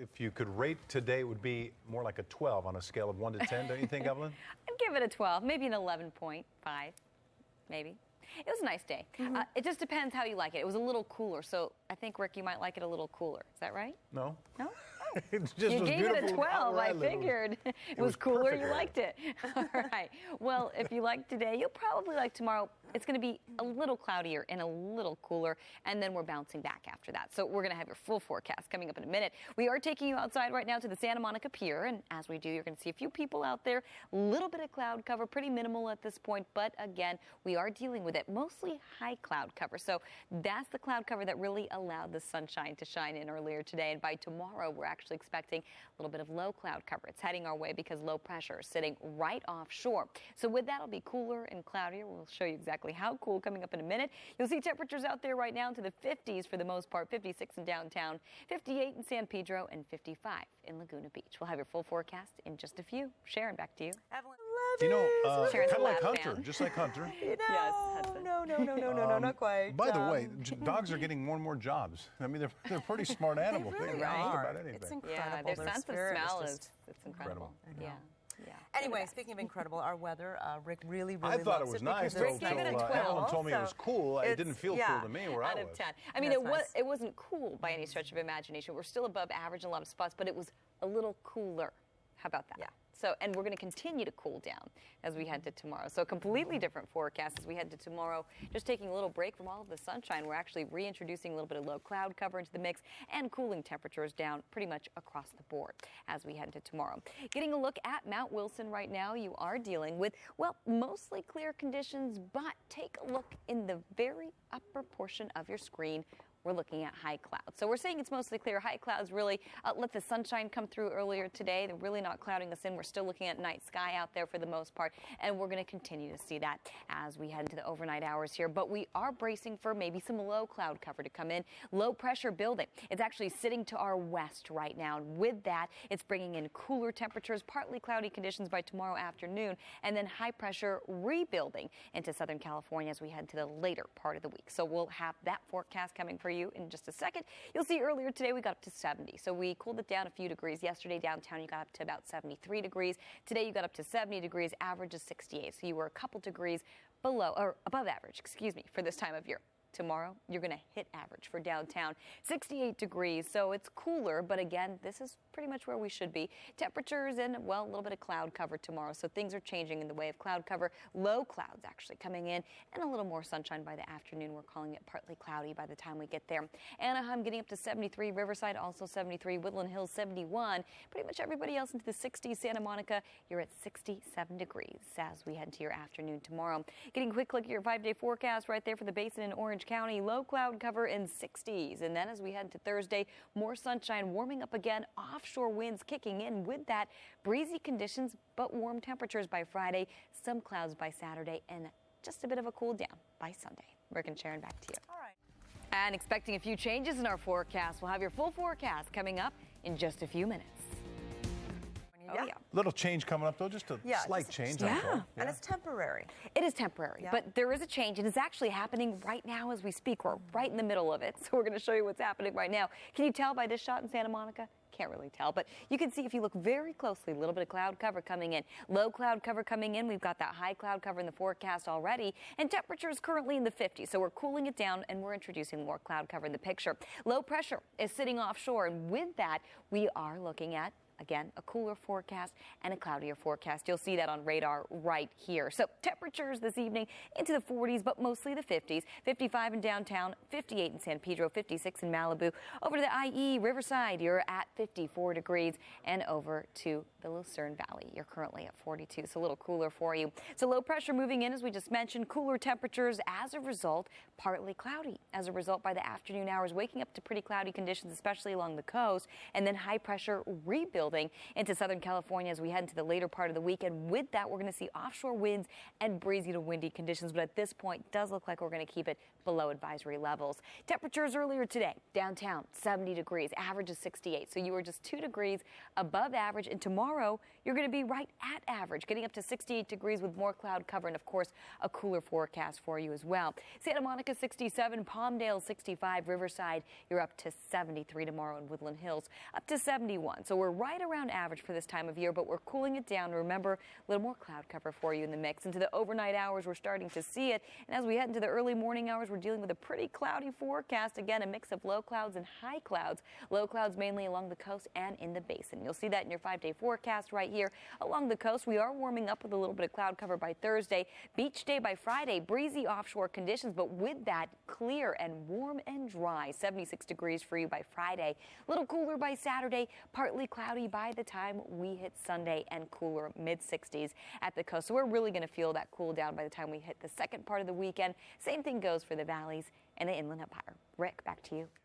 if you could rate today, it would be more like a 12 on a scale of 1 to 10, don't you think, Evelyn? I'd give it a 12, maybe an 11.5, maybe. It was a nice day. It just depends how you like it. It was a little cooler, so I think, Rick, you might like it a little cooler. Is that right? No. No? It just You was gave it a beautiful 12, I live. figured. It was was cooler, perfect you where I liked it. All right. Well, if you like today, you'll probably like tomorrow. It's going to be a little cloudier and a little cooler, and then we're bouncing back after that. So we're going to have your full forecast coming up in a minute. We are taking you outside right now to the Santa Monica Pier, and as we do, you're going to see a few people out there. A little bit of cloud cover, pretty minimal at this point, but again, we are dealing with it. Mostly high cloud cover. So that's the cloud cover that really allowed the sunshine to shine in earlier today, and by tomorrow, we're actually expecting a little bit of low cloud cover. It's heading our way because low pressure is sitting right offshore. So with that, it'll be cooler and cloudier. We'll show you exactly how cool coming up in a minute. You'll see temperatures out there right now to the 50s for the most part, 56 in downtown, 58 in San Pedro, and 55 in Laguna Beach. We'll have your full forecast in just a few. Sharon, back to you. Evelyn. You know, Sharon's kind a of like lab Hunter, fan. just like Hunter. No, Yes, Hudson. no, not quite. By the way, dogs are getting more and more jobs. I mean, they're pretty smart animals. They really can do just are. about anything. It's incredible. Yeah, their Their sense of spirit smell is is just it's incredible. incredible. Yeah. Anyway, speaking of incredible, our weather, Rick really I thought it loves was nice because till Rick gave it a Evelyn 12. told me it was cool. It It's- didn't feel yeah. cool to me where I Out was. of 10. I mean, That's nice. it wasn't cool by any stretch of imagination. We're still above average in a lot of spots, but it was a little cooler. How about that? Yeah. So, and we're going to continue to cool down as we head to tomorrow. So a completely different forecast as we head to tomorrow. Just taking a little break from all of the sunshine. We're actually reintroducing a little bit of low cloud cover into the mix and cooling temperatures down pretty much across the board as we head to tomorrow. Getting a look at Mount Wilson right now, you are dealing with, well, mostly clear conditions, but take a look in the very upper portion of your screen. We're looking at high clouds. So we're saying it's mostly clear. High clouds really let the sunshine come through earlier today. They're really not clouding us in. We're still looking at night sky out there for the most part, and we're going to continue to see that as we head into the overnight hours here. But we are bracing for maybe some low cloud cover to come in. Low pressure building. It's actually sitting to our west right now, and with that, it's bringing in cooler temperatures, partly cloudy conditions by tomorrow afternoon, and then high pressure rebuilding into Southern California as we head to the later part of the week. So we'll have that forecast coming for you in just a second. You'll see earlier today we got up to 70. So we cooled it down a few degrees. Yesterday downtown you got up to about 73 degrees. Today you got up to 70 degrees. Average is 68. So you were a couple degrees below or above average, excuse me, for this time of year. Tomorrow, you're going to hit average for downtown, 68 degrees. So it's cooler, but again, this is pretty much where we should be. Temperatures and, well, a little bit of cloud cover tomorrow. So things are changing in the way of cloud cover. Low clouds actually coming in and a little more sunshine by the afternoon. We're calling it partly cloudy by the time we get there. Anaheim getting up to 73. Riverside also 73. Woodland Hills 71. Pretty much everybody else into the 60s. Santa Monica, you're at 67 degrees as we head to your afternoon tomorrow. Getting a quick look at your 5-day forecast right there for the Basin in Orange County. Low cloud cover in 60s. And then as we head to Thursday, more sunshine warming up again. Offshore winds kicking in with that. Breezy conditions, but warm temperatures by Friday. Some clouds by Saturday and just a bit of a cool down by Sunday. Rick and Sharon, back to you. All right. And expecting a few changes in our forecast. We'll have your full forecast coming up in just a few minutes. Oh, yeah. Little change coming up, though, just a slight change. yeah. I thought. And it's temporary. It is temporary, Yeah. but there is a change, and it's actually happening right now as we speak. We're right in the middle of it, so we're going to show you what's happening right now. Can you tell by this shot in Santa Monica? Can't really tell, but you can see if you look very closely, a little bit of cloud cover coming in. Low cloud cover coming in. We've got that high cloud cover in the forecast already, and temperatures currently in the 50s. So we're cooling it down, and we're introducing more cloud cover in the picture. Low pressure is sitting offshore, and with that, we are looking at again, a cooler forecast and a cloudier forecast. You'll see that on radar right here. So temperatures this evening into the 40s, but mostly the 50s. 55 in downtown, 58 in San Pedro, 56 in Malibu. Over to the IE Riverside, you're at 54 degrees. And over to the Lucerne Valley, you're currently at 42, so a little cooler for you. So low pressure moving in, as we just mentioned, cooler temperatures as a result, partly cloudy. As a result, by the afternoon hours, waking up to pretty cloudy conditions, especially along the coast, and then high pressure rebuilding building into Southern California as we head into the later part of the week. And with that, we're going to see offshore winds and breezy to windy conditions. But at this point, it does look like we're going to keep it below advisory levels. Temperatures earlier today, downtown 70 degrees, average is 68. So you were just 2 degrees above average. And tomorrow, you're going to be right at average, getting up to 68 degrees with more cloud cover and, of course, a cooler forecast for you as well. Santa Monica 67, Palmdale 65, Riverside, you're up to 73 tomorrow, in Woodland Hills up to 71. So we're right around average for this time of year, but we're cooling it down. Remember, a little more cloud cover for you in the mix. Into the overnight hours, we're starting to see it. And as we head into the early morning hours, we're dealing with a pretty cloudy forecast. Again, a mix of low clouds and high clouds. Low clouds mainly along the coast and in the basin. You'll see that in your 5-day forecast right here. Along the coast, we are warming up with a little bit of cloud cover by Thursday. Beach day by Friday, breezy offshore conditions, but with that, clear and warm and dry. 76 degrees for you by Friday. A little cooler by Saturday, partly cloudy by the time we hit Sunday, and cooler, mid-60s at the coast. So we're really going to feel that cool down by the time we hit the second part of the weekend. Same thing goes for the valleys and the Inland Empire. Rick, back to you.